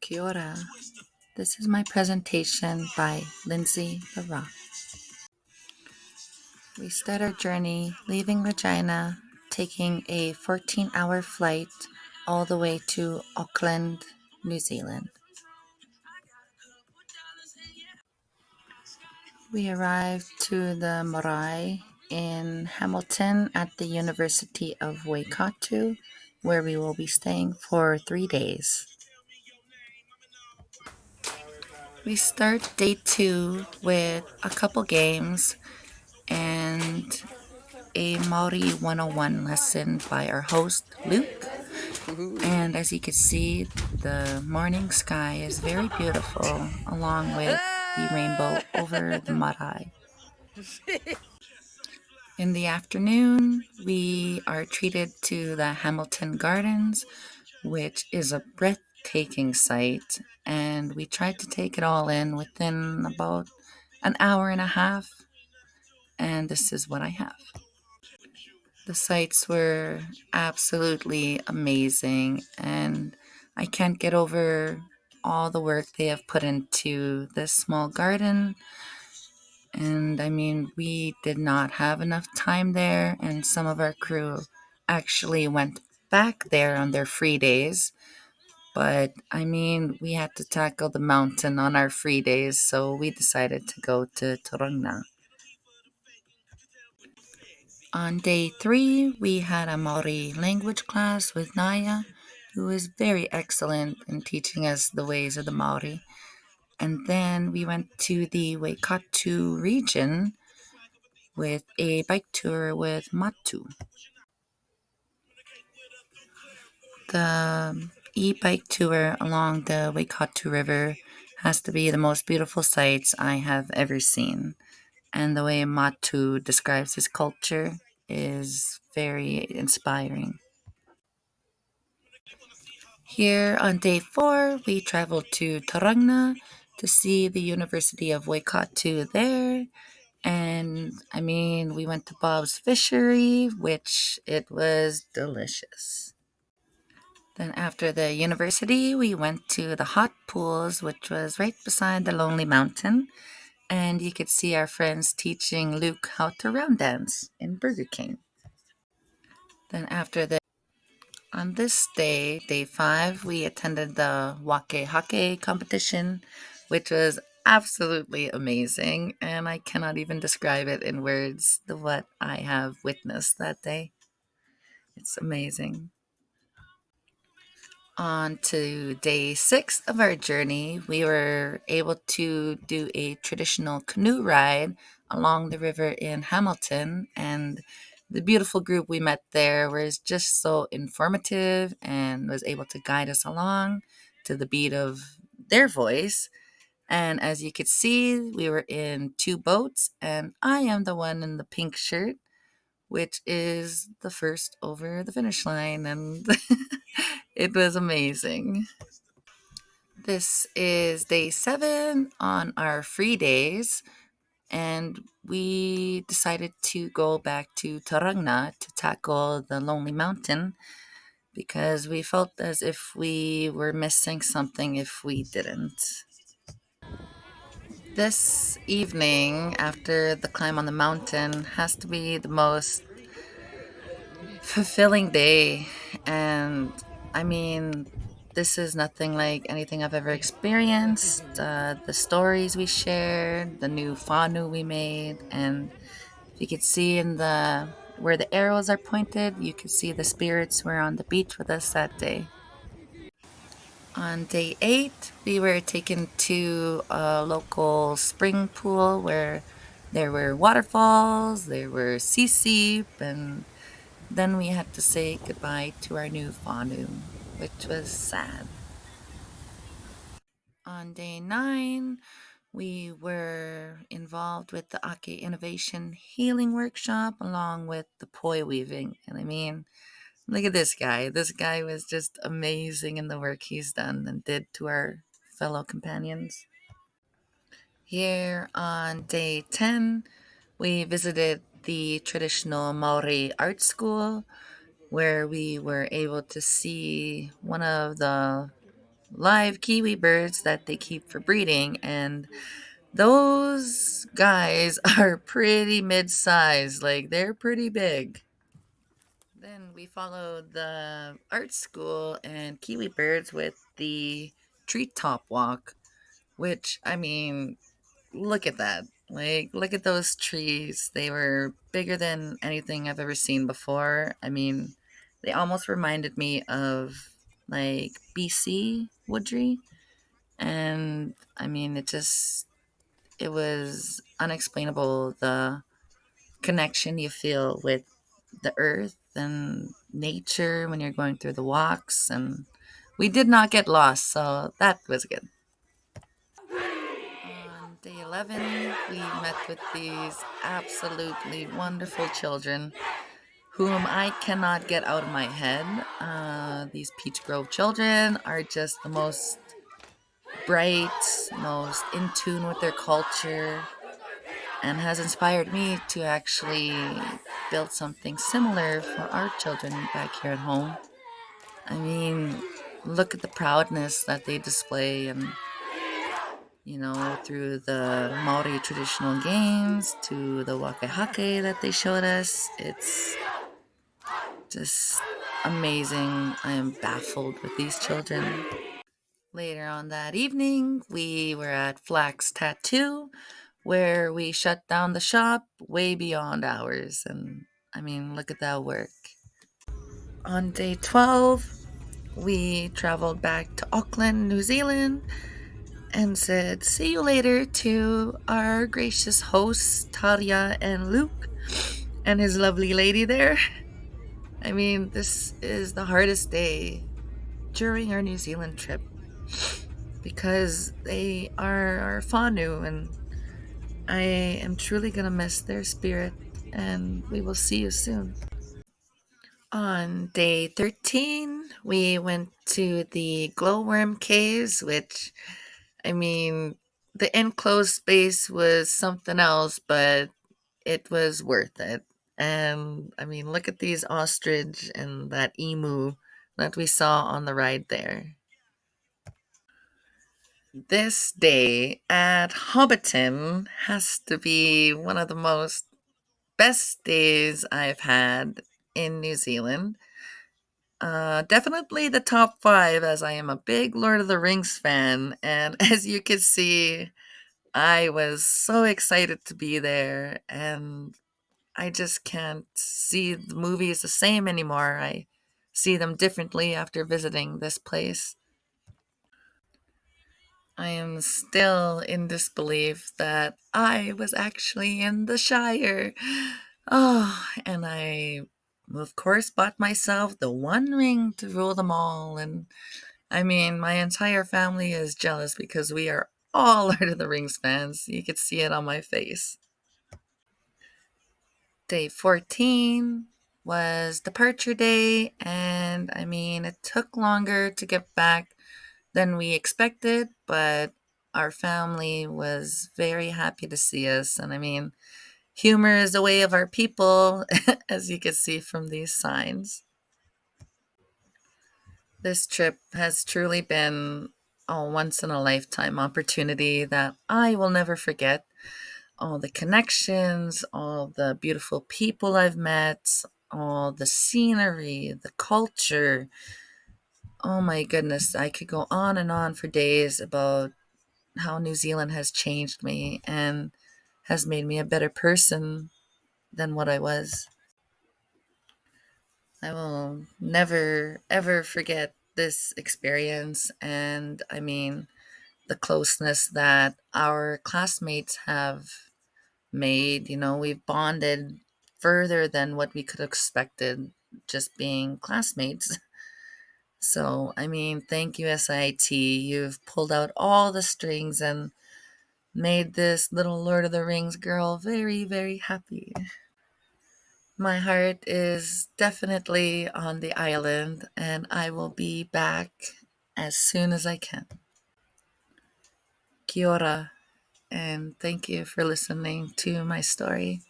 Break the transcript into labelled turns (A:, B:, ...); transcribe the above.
A: Kia ora. This is my presentation by Lindsay, Lerat. We start our journey leaving Regina, taking a 14-hour flight all the way to Auckland, New Zealand. We arrived to the marae in Hamilton at the University of Waikato, where we will be staying for 3 days. We start day 2 with a couple games and a Maori 101 lesson by our host, Luke. And as you can see, the morning sky is very beautiful, along with the rainbow over the marae. In the afternoon, we are treated to the Hamilton Gardens, which is a breathtaking sight, and we tried to take it all in within about an hour and a half, and this is what I have. The sights were absolutely amazing, and I can't get over all the work they have put into this small garden. And I mean, we did not have enough time there, and some of our crew actually went back there on their free days. But I mean, we had to tackle the mountain on our free days, so we decided to go to Tauranga. On day 3, we had a Maori language class with Naya, who was very excellent in teaching us the ways of the Maori. And then we went to the Waikato region with a bike tour with Matu. The e-bike tour along the Waikato River has to be the most beautiful sights I have ever seen. And the way Matu describes his culture is very inspiring. Here on day 4, we traveled to Tauranga to see the University of Waikato there. And I mean, we went to Bob's Fishery, which it was delicious. Then after the university, we went to the hot pools, which was right beside the Lonely Mountain. And you could see our friends teaching Luke how to round dance in Burger King. Then after the On this day, day 5, we attended the wake hake competition, which was absolutely amazing, and I cannot even describe it in words, what I have witnessed that day. It's amazing. On to day 6 of our journey, we were able to do a traditional canoe ride along the river in Hamilton, and the beautiful group we met there was just so informative and was able to guide us along to the beat of their voice. And as you could see, we were in 2 boats, and I am the one in the pink shirt, which is the first over the finish line, and it was amazing. This is day 7 on our free days, and we decided to go back to Tauranga to tackle the Lonely Mountain because we felt as if we were missing something if we didn't. This evening, after the climb on the mountain, has to be the most fulfilling day. And I mean, this is nothing like anything I've ever experienced. The stories we shared, the new whānau we made, and you could see in the where the arrows are pointed, you could see the spirits were on the beach with us that day. On day 8, we were taken to a local spring pool where there were waterfalls, there were sea, and then we had to say goodbye to our new whānau, which was sad. On day 9, we were involved with the Ake Innovation Healing Workshop along with the poi weaving. And I mean, look at this guy. This guy was just amazing in the work he's done and did to our fellow companions. Here on day 10, we visited the traditional Maori art school where we were able to see one of the live kiwi birds that they keep for breeding, and those guys are pretty mid-sized, like they're pretty big. Then we followed the art school and kiwi birds with the treetop walk, which I mean, look at that. Like, look at those trees. They were bigger than anything I've ever seen before. I mean, they almost reminded me of like BC woodry. And I mean, it was unexplainable the connection you feel with the earth and nature when you're going through the walks. And we did not get lost, so that was good. On day 11, we met with these absolutely wonderful children whom I cannot get out of my head. These Peach Grove children are just the most bright, most in tune with their culture, and has inspired me to actually build something similar for our children back here at home. I mean, look at the proudness that they display, and through the Maori traditional games to the wakehake that they showed us. It's just amazing. I am baffled with these children. Later on that evening, we were at Flax Tattoo, where we shut down the shop way beyond hours. And I mean, look at that work. On day 12, we traveled back to Auckland, New Zealand, and said, "See you later" to our gracious hosts, Talia and Luke, and his lovely lady there. I mean, this is the hardest day during our New Zealand trip because they are our whānau, and I am truly going to miss their spirit, and we will see you soon. On day 13, we went to the glowworm caves, which, I mean, the enclosed space was something else, but it was worth it. And I mean, look at these ostrich and that emu that we saw on the ride there. This day at Hobbiton has to be one of the most best days I've had in New Zealand. Definitely the top five, as I am a big Lord of the Rings fan. And as you can see, I was so excited to be there. And I just can't see the movies the same anymore. I see them differently after visiting this place. I am still in disbelief that I was actually in the Shire. Oh, and I, of course, bought myself the one ring to rule them all. And I mean, my entire family is jealous because we are all Lord of the Rings fans. You could see it on my face. Day 14 was departure day, and I mean, it took longer to get back than we expected, but our family was very happy to see us. And I mean, humor is a way of our people, as you can see from these signs. This trip has truly been a once in a lifetime opportunity that I will never forget. All the connections, all the beautiful people I've met, all the scenery, the culture. Oh my goodness, I could go on and on for days about how New Zealand has changed me and has made me a better person than what I was. I will never, ever forget this experience. And I mean, the closeness that our classmates have made. We've bonded further than what we could have expected just being classmates. So, I mean, thank you, SIT. You've pulled out all the strings and made this little Lord of the Rings girl very, very happy. My heart is definitely on the island, and I will be back as soon as I can. Kia ora, and thank you for listening to my story.